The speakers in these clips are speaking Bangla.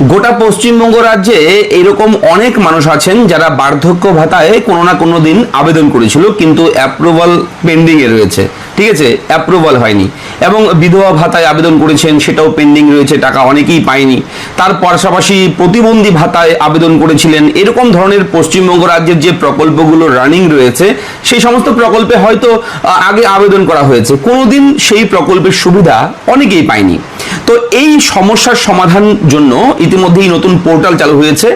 গোটা পশ্চিমবঙ্গ রাজ্যে এরকম অনেক মানুষ আছেন যারা বার্ধক্য ভাতায় কোনো না কোনো দিন আবেদন করেছিল, কিন্তু অ্যাপ্রুভাল পেন্ডিং এ রয়েছে। ঠিক আছে, অ্যাপ্রুভাল হয়নি। এবং বিধবা ভাতায় আবেদন করেছেন, সেটাও পেন্ডিং রয়েছে, টাকা অনেকেই পায়নি। তার পাশাপাশি প্রতিবন্ধী ভাতায় আবেদন করেছিলেন। এরকম ধরনের পশ্চিমবঙ্গ রাজ্যের যে প্রকল্পগুলো রানিং রয়েছে, সেই সমস্ত প্রকল্পে হয়তো আগে আবেদন করা হয়েছে, কোনোদিন সেই প্রকল্পের সুবিধা অনেকেই পায়নি। তো এই সমস্যার সমাধান জন্য ইতিমধ্যেই নতুন পোর্টাল চালু হয়েছে।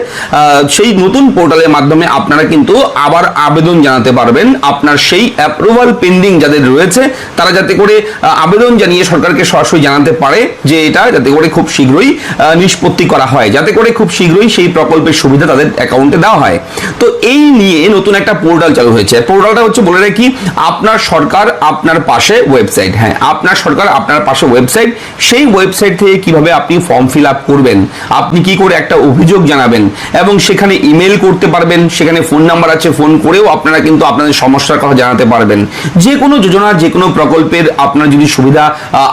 সেই নতুন পোর্টালের মাধ্যমে আপনারা কিন্তু আবার আবেদন জানাতে পারবেন। আপনার সেই অ্যাপ্রুভাল পেন্ডিং যাদের রয়েছে, তারা যাতে করে আবেদন জানিয়ে সরকারকে সরাসরি জানাতে পারে যে এটা যাতে করে খুব শীঘ্রই নিষ্পত্তি করা হয়, যাতে করে খুব শীঘ্রই সেই প্রকল্পের সুবিধা তাদের অ্যাকাউন্টে দেওয়া হয়। তো এই নিয়ে নতুন একটা পোর্টাল চালু হয়েছে। পোর্টালটা হচ্ছে, বলে রাখি, আপনার সরকার আপনার পাশে ওয়েবসাইট। হ্যাঁ, আপনার সরকার আপনার পাশে ওয়েবসাইট। সেই ওয়েবসাইট থেকে কিভাবে আপনি ফর্ম ফিল আপ করবেন, আপনি কি করে একটা অভিযোগ জানাবেন, এবং সেখানে ইমেল করতে পারবেন, সেখানে ফোন নাম্বার আছে, ফোন করেও আপনারা কিন্তু আপনাদের সমস্যার কথা জানাতে পারবেন। যে কোনো যোজনা, যে কোনো প্রকল্পের আপনার যদি সুবিধা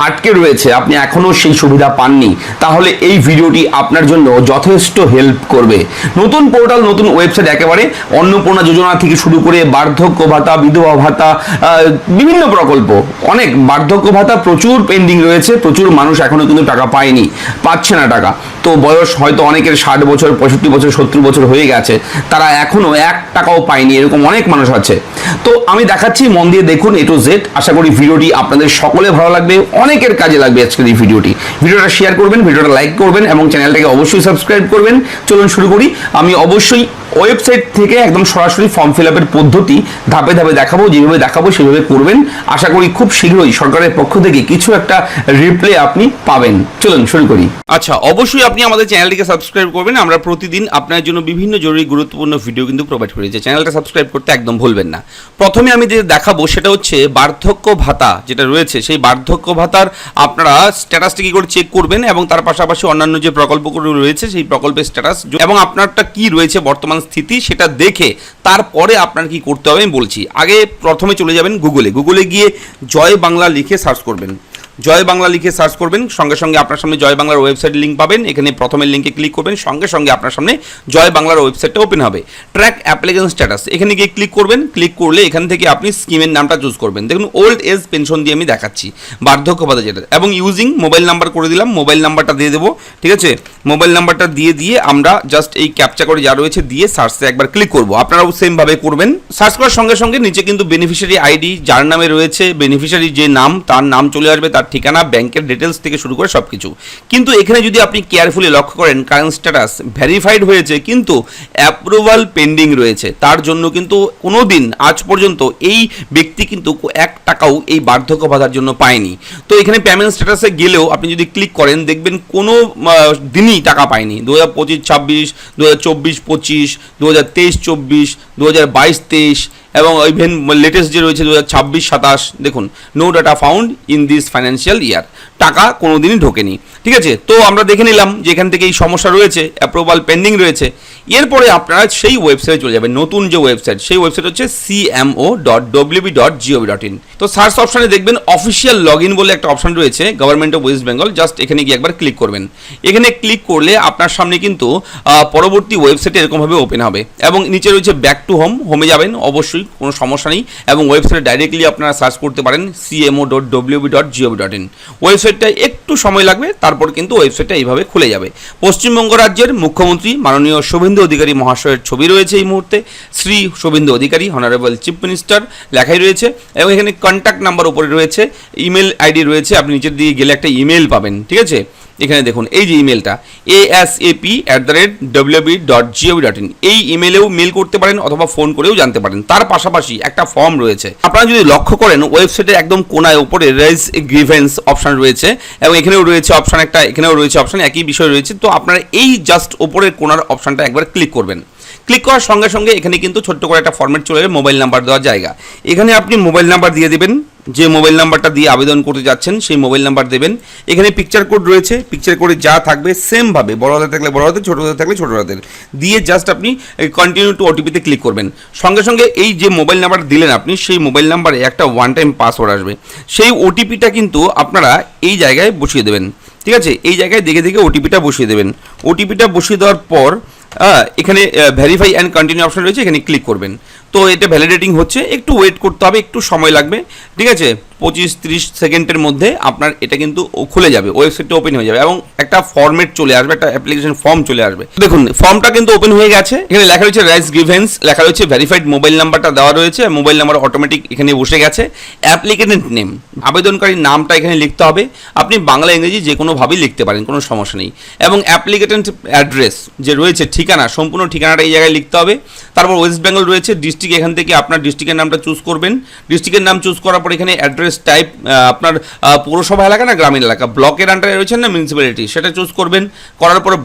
আটকে রয়েছে, আপনি এখনো সেই সুবিধা পাননি, তাহলে এই ভিডিওটি আপনার জন্য যথেষ্ট হেল্প করবে। নতুন পোর্টাল, নতুন ওয়েবসাইট, একেবারে অন্নপূর্ণা যোজনা থেকে শুরু করে বার্ধক্য ভাতা, বিধবা ভাতা, বিভিন্ন প্রকল্প, অনেক বার্ধক্য ভাতা প্রচুর পেন্ডিং রয়েছে। প্রচুর মানুষ এখনো কিন্তু টাকা পায়নি, পাচ্ছে না টাকা। তো বয়স হয়তো অনেকের 60 বছর, 65 বছর, 70 বছর হয়ে গেছে, তারা এখনো 1 টাকাও পায়নি, এরকম অনেক মানুষ আছে। তো আমি দেখাচ্ছি, মন দিয়ে দেখুন A to Z। আশা করি ভিডিওটি আপনাদের সকলে ভালো লাগবে, অনেকের কাজে লাগবে আজকের এই ভিডিওটা শেয়ার করবেন, ভিডিওটা লাইক করবেন এবং চ্যানেলটাকে অবশ্যই সাবস্ক্রাইব করবেন। চলুন শুরু করি। আমি অবশ্যই ওয়েবসাইট থেকে একদম সরাসরি ফর্ম ফিল আপের পদ্ধতি ধাপে ধাপে দেখাবো, যেভাবে দেখাবো সেভাবে করবেন। আশা করি খুব শীঘ্রই সরকারের পক্ষ থেকে কিছু একটা রিপ্লাই আপনি পাবেন। চলুন শুরু করি। আচ্ছা, অবশ্যই আপনি আমাদের চ্যানেলটিকে সাবস্ক্রাইব করবেন। আমরা প্রতিদিন আপনার জন্য বিভিন্ন জরুরি গুরুত্বপূর্ণ ভিডিও কিন্তু প্রোভাইড করেছি। চ্যানেলটা সাবস্ক্রাইব করতে একদম ভুলবেন না। প্রথমে আমি যে দেখাবো সেটা হচ্ছে বার্ধক্য ভাতা যেটা রয়েছে, সেই বার্ধক্য ভাতার আপনারা স্ট্যাটাসটা কি করে চেক করবেন, এবং তার পাশাপাশি অন্যান্য যে প্রকল্পগুলো রয়েছে সেই প্রকল্পের স্ট্যাটাস এবং আপনারটা কি রয়েছে বর্তমান স্থিতি, সেটা দেখে তারপরে আপনার কি করতে হবে আমি বলছি। আগে প্রথমে চলে যাবেন গুগলে গিয়ে জয় বাংলা লিখে সার্চ করবেন। জয় বাংলা লিখে সার্চ করবেন, সঙ্গে সঙ্গে আপনার সামনে জয় বাংলার ওয়েবসাইট লিঙ্ক পাবেন। এখানে প্রথমের লিঙ্কে ক্লিক করবেন, সঙ্গে সঙ্গে আপনার সামনে জয় বাংলার ওয়েবসাইটটা ওপেন হবে। ট্র্যাক অ্যাপ্লিকেশন স্ট্যাটাস, এখানে গিয়ে ক্লিক করবেন। ক্লিক করলে এখান থেকে আপনি স্কিমের নামটা চুজ করবেন। দেখুন, ওল্ড এজ পেনশন দিয়ে আমি দেখাচ্ছি, বার্ধক্য ভাতা যেটা, এবং ইউজিং মোবাইল নাম্বার করে দিলাম। মোবাইল নাম্বারটা দিয়ে দেবো, ঠিক আছে। মোবাইল নাম্বারটা দিয়ে আমরা জাস্ট এই ক্যাপচা করে যা রয়েছে দিয়ে সার্চে একবার ক্লিক করবো। আপনারাও সেমভাবে করবেন। সার্চ করার সঙ্গে সঙ্গে নিচে কিন্তু বেনিফিশিয়ারি আইডি যার নামে রয়েছে, বেনিফিশিয়ারি যে নাম তার নাম চলে আসবে, তার ঠিকানা, ব্যাংকের ডিটেলস থেকে শুরু করে সব কিছু। কিন্তু এখানে যদি আপনি কেয়ারফুলি লক্ষ্য করেন, কারেন্ট স্ট্যাটাস ভেরিফাইড হয়েছে কিন্তু অ্যাপ্রুভাল পেন্ডিং রয়েছে। তার জন্য কিন্তু কোনো দিন আজ পর্যন্ত এই ব্যক্তি কিন্তু 1 টাকাও এই বার্ধক্য ভাতার জন্য পায়নি। তো এখানে পেমেন্ট স্ট্যাটাসে গেলেও আপনি যদি ক্লিক করেন, দেখবেন কোনো দিনই টাকা পায়নি। 2025-26, 2024-25, 2023-24, 2022-23 এবং ইভেন লেটেস্ট যে রয়েছে 2026-27। দেখুন, no data found in this financial year, টাকা কোনোদিনই ঢোকেনি। ঠিক আছে, তো আমরা দেখে নিলাম যে এখান থেকে এই সমস্যা রয়েছে, অ্যাপ্রুভাল পেন্ডিং রয়েছে। এরপরে আপনারা সেই ওয়েবসাইটে চলে যাবেন। নতুন যে ওয়েবসাইট, সেই ওয়েবসাইট হচ্ছে cmo.wb.gov.in। তো সার্চ অপশানে দেখবেন অফিসিয়াল লগ ইন বলে একটা অপশান রয়েছে, government of West Bengal. Just এখানে গিয়ে একবার ক্লিক করবেন। এখানে ক্লিক করলে আপনার সামনে কিন্তু পরবর্তী ওয়েবসাইটে এরকমভাবে ওপেন হবে, এবং নিচে রয়েছে ব্যাক টু হোমে যাবেন, অবশ্যই কোনো সমস্যা নেই। এবং ওয়েবসাইটে ডাইরেক্টলি আপনারা সার্চ করতে পারেন cmo.wb.gov.in। ওয়েবসাইটটা একটু সময় লাগবে, তারপর কিন্তু ওয়েবসাইটটা এইভাবে খুলে যাবে। পশ্চিমবঙ্গ রাজ্যের মুখ্যমন্ত্রী মাননীয় শুভেন্দু অধিকারী মহাশয়ের ছবি রয়েছে এই মুহূর্তে, Shri Suvendu Adhikari, honourable chief minister লেখাই রয়েছে। এবং এখানে কন্ট্যাক্ট নাম্বার উপরে রয়েছে, ইমেল আইডি রয়েছে, আপনি নিচের দিকে গেলে একটা ইমেল পাবেন। ঠিক আছে, এখানে দেখুন এই যে ইমেলটা asap@wb.gov.in, এই ইমেলেও মেল করতে পারেন অথবা ফোন করেও জানতে পারেন। তার পাশাপাশি একটা ফর্ম রয়েছে, আপনারা যদি লক্ষ্য করেন ওয়েবসাইটের একদম কোনায় উপরে রেজ এ গ্রিভেন্স অপশন রয়েছে, এবং এখানেও রয়েছে অপশন একটা, এখানেও রয়েছে অপশন, একই বিষয় রয়েছে। তো আপনারা এই জাস্ট উপরের কোনার অপশনটা একবার ক্লিক করবেন। ক্লিক করার সঙ্গে সঙ্গে এখানে কিন্তু ছোট্ট করে একটা ফরম্যাট চলে যাবে, মোবাইল নাম্বার দেওয়ার জায়গা। এখানে আপনি মোবাইল নাম্বার দিয়ে দেবেন, যে মোবাইল নাম্বারটা দিয়ে আবেদন করতে যাচ্ছেন সেই মোবাইল নাম্বার দেবেন। এখানে পিকচার কোড রয়েছে, পিকচার কোডে যা থাকবে সেমভাবে, বড় হাতে থাকলে বড় হাতে, ছোটো হাতে থাকলে ছোটো হাতের দিয়ে জাস্ট আপনি কন্টিনিউ টু ওটিপিতে ক্লিক করবেন। সঙ্গে সঙ্গে এই যে মোবাইল নাম্বার দিলেন আপনি, সেই মোবাইল নাম্বারে একটা ওয়ান টাইম পাসওয়ার্ড আসবে। সেই ওটিপিটা কিন্তু আপনারা এই জায়গায় বসিয়ে দেবেন। ঠিক আছে, এই জায়গায় দেখে দেখে ওটিপিটা বসিয়ে দেবেন। ওটিপিটা বসিয়ে দেওয়ার পর এখানে ভেরিফাই অ্যান্ড কন্টিনিউ অপশন রয়েছে, এখানে ক্লিক করবেন। তো এটা ভ্যালিডেটিং হচ্ছে, একটু ওয়েট করতে হবে, একটু সময় লাগবে, ঠিক আছে। 25-30 সেকেন্ডের মধ্যে আপনার এটা কিন্তু খুলে যাবে, ওয়েবসাইটটা ওপেন হয়ে যাবে এবং একটা ফর্মেট চলে আসবে, একটা অ্যাপ্লিকেশন ফর্ম চলে আসবে। দেখুন ফর্মটা কিন্তু ওপেন হয়ে গেছে, এখানে লেখা রয়েছে রাইজ গ্রিভেন্স, লেখা রয়েছে ভেরিফাইড মোবাইল নাম্বারটা দেওয়া রয়েছে, মোবাইল নাম্বার অটোমেটিক এখানে বসে গেছে। অ্যাপ্লিকেন্ট নেম, আবেদনকারীর নামটা এখানে লিখতে হবে, আপনি বাংলা ইংরেজি যে কোনোভাবেই লিখতে পারেন, কোনো সমস্যা নেই। এবং অ্যাপ্লিকেন্ট অ্যাড্রেস যে রয়েছে, ঠিকানা, সম্পূর্ণ ঠিকানাটা এই জায়গায় লিখতে হবে। তারপর ওয়েস্ট বেঙ্গল রয়েছে, ডিস্ট্রিক্ট, এখান থেকে আপনার ডিস্ট্রিক্টের নামটা চুজ করবেন। ডিস্ট্রিক্টের নাম চুজ করার পর এখানে অ্যাড্রেস টাইপ, আপনার পৌরসভা এলাকা না গ্রামীণ এলাকা, ব্লকের আন্ডারে রয়েছেন না মিউনিসিপ্যালিটি, সেটা চুজ করবেন। করার পরে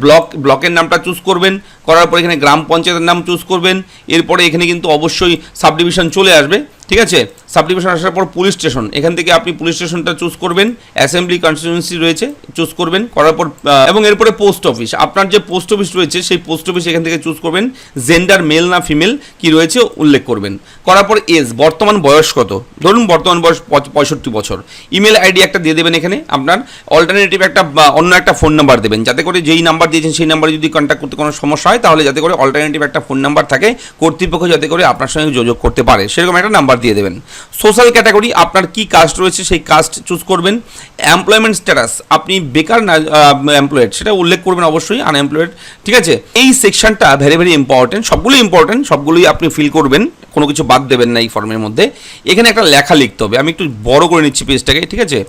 ব্লকের নামটা চুজ করবেন, করার পর এখানে গ্রাম পঞ্চায়েতের নাম চুজ করবেন। এরপরে এখানে কিন্তু অবশ্যই সাব ডিভিশন চলে আসবে, ঠিক আছে। সাব ডিভিশন আসার পর পুলিশ স্টেশন, এখান থেকে আপনি পুলিশ স্টেশনটা চুজ করবেন। অ্যাসেম্বলি কনস্টিটিউয়েন্সি রয়েছে, চুজ করবেন। করার পর এবং এরপরে পোস্ট অফিস, আপনার যে পোস্ট অফিস রয়েছে সেই পোস্ট অফিস এখান থেকে চুজ করবেন। জেন্ডার মেল না ফিমেল কি রয়েছে উল্লেখ করবেন। করার পর এজ, বর্তমান বয়স কত, ধরুন বর্তমান বয়স 65 বছর। ইমেল আইডি একটা দিয়ে দেবেন এখানে, আপনার অল্টারনেটিভ একটা অন্য একটা ফোন নাম্বার দেবেন, যাতে করে যেই নাম্বার দিয়েছেন সেই নাম্বারে যদি কন্ট্যাক্ট করতে কোনো সমস্যা হয় তাহলে যাতে করে অল্টারনেটিভ একটা ফোন নাম্বার থাকে, কর্তৃপক্ষ যাতে করে আপনার সঙ্গে যোগাযোগ করতে পারে, সেরকম একটা নাম্বার দিয়ে দেবেন। সোশ্যাল ক্যাটাগরি, আপনার কি কাস্ট রয়েছে সেই কাস্ট চুজ করবেন। এমপ্লয়মেন্ট স্ট্যাটাস, আপনি বেকার না এমপ্লয়েড সেটা উল্লেখ করবেন অবশ্যই, আনএমপ্লয়েড, ঠিক আছে। এই সেকশনটা ভেরি ভেরি ইম্পর্টেন্ট, সবগুলোই আপনি ফিল করবেন, কোনো কিছু বাদ দেবেন না এই ফর্মের মধ্যে। এখানে একটা লেখা লিখতে হবে, আমি একটু বড় করে নিচ্ছি পেজটাকে, ঠিক আছে,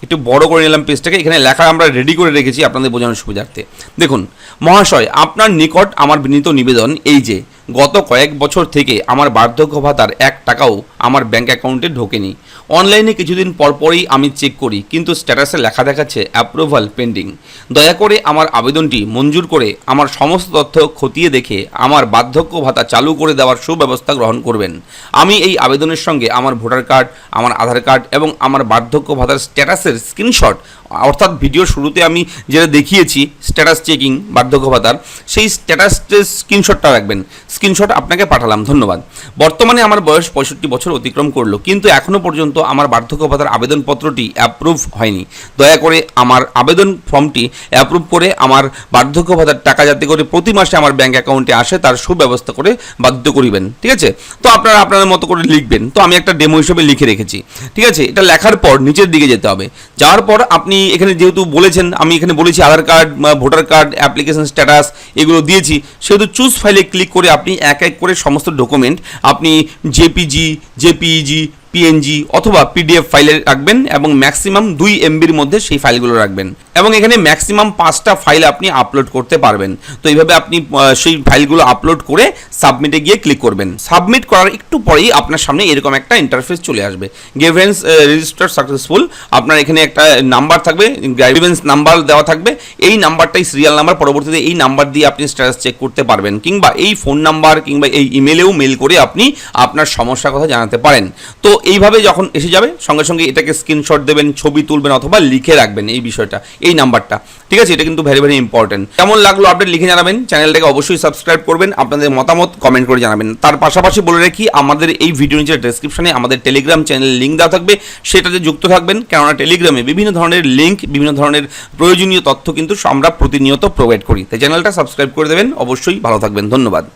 একটু বড় করে নিলাম পেজটাকে। এখানে লেখা আমরা রেডি করে রেখেছি আপনাদের বোঝানোর সুবিধার্থে। দেখুন, মহাশয় আপনার নিকট আমার বিনীত নিবেদন এই যে গত কয়েক বছর থেকে আমার বার্ধক্য ভাতার 1 টাকাও আমার ব্যাঙ্ক অ্যাকাউন্টে ঢোকেনি। অনলাইনে কিছুদিন পরপরই আমি চেক করি, কিন্তু স্ট্যাটাসে লেখা দেখাচ্ছে অ্যাপ্রুভাল পেন্ডিং। দয়া করে আমার আবেদনটি মঞ্জুর করে আমার সমস্ত তথ্য খতিয়ে দেখে আমার বার্ধক্য ভাতা চালু করে দেওয়ার সুব্যবস্থা গ্রহণ করবেন। আমি এই আবেদনের সঙ্গে আমার ভোটার কার্ড, আমার আধার কার্ড এবং আমার বার্ধক্য ভাতার স্ট্যাটাসের স্ক্রিনশট, অর্থাৎ ভিডিও শুরুতে আমি যেটা দেখিয়েছি স্ট্যাটাস চেকিং বার্ধক্য ভাতার, সেই স্ট্যাটাসের স্ক্রিনশটটা রাখবেন। স্ক্রিনশট আপনাকে পাঠালাম, ধন্যবাদ। বর্তমানে আমার বয়স 65 বছর অতিক্রম করলো, কিন্তু এখনও পর্যন্ত আমার বার্ধক্য ভাতার আবেদনপত্রটি অ্যাপ্রুভ হয়নি। দয়া করে আমার আবেদন ফর্মটি অ্যাপ্রুভ করে আমার বার্ধক্য ভাতার টাকা যাতে করে প্রতি মাসে আমার ব্যাঙ্ক অ্যাকাউন্টে আসে তার সুব্যবস্থা করে বাধ্য করিবেন, ঠিক আছে। তো আপনারা আপনাদের মতো করে লিখবেন, তো আমি একটা ডেমো হিসেবে লিখে রেখেছি, ঠিক আছে। এটা লেখার পর নিচের দিকে যেতে হবে, যাওয়ার পর আপনি এখানে যেহেতু বলেছেন, আমি এখানে বলেছি Aadhaar card, voter card, application status এগুলো দিয়েছি, সেহেতু চুজ ফাইলে ক্লিক করে আপনি এক এক করে সমস্ত ডকুমেন্ট আপনি জেপিজি, জেপিইজি, পিএনজি অথবা পিডিএফ ফাইলে রাখবেন এবং ম্যাক্সিমাম 2 MBর মধ্যে সেই ফাইলগুলো রাখবেন এবং এখানে ম্যাক্সিমাম 5টা ফাইল আপনি আপলোড করতে পারবেন। তো এইভাবে আপনি সেই ফাইলগুলো আপলোড করে সাবমিটে গিয়ে ক্লিক করবেন। সাবমিট করার একটু পরেই আপনার সামনে এরকম একটা ইন্টারফেস চলে আসবে, গ্রিভেন্স রেজিস্টার সাকসেসফুল। আপনার এখানে একটা নাম্বার থাকবে, গ্রিভেন্স নাম্বার দেওয়া থাকবে, এই নাম্বারটাই সিরিয়াল নাম্বার, পরবর্তীতে এই নাম্বার দিয়ে আপনি স্ট্যাটাস চেক করতে পারবেন, কিংবা এই ফোন নাম্বার কিংবা এই ইমেলেও মেল করে আপনি আপনার সমস্যার কথা জানাতে পারেন। তো এইভাবে যখন এসে যাবে সঙ্গে সঙ্গে এটাকে স্ক্রিনশট দেবেন, ছবি তুলবেন অথবা লিখে রাখবেন এই বিষয়টা, এই নাম্বারটা, ঠিক আছে। এটা কিন্তু ভেরি ভেরি ইম্পর্টেন্ট। কেমন লাগলো আপডেট লিখে জানাবেন, চ্যানেলটাকে অবশ্যই সাবস্ক্রাইব করবেন, আপনাদের মতামত কমেন্ট করে জানাবেন। তার পাশাপাশি বলে রাখি, আমাদের এই ভিডিও নিচে ডেসক্রিপশনে আমাদের টেলিগ্রাম চ্যানেলের লিঙ্ক দেওয়া থাকবে, সেটাতে যুক্ত থাকবেন, কেননা টেলিগ্রামে বিভিন্ন ধরনের লিঙ্ক, বিভিন্ন ধরনের প্রয়োজনীয় তথ্য কিন্তু আমরা প্রতিনিয়ত প্রোভাইড করি। তাই চ্যানেলটা সাবস্ক্রাইব করে দেবেন, অবশ্যই ভালো থাকবেন, ধন্যবাদ।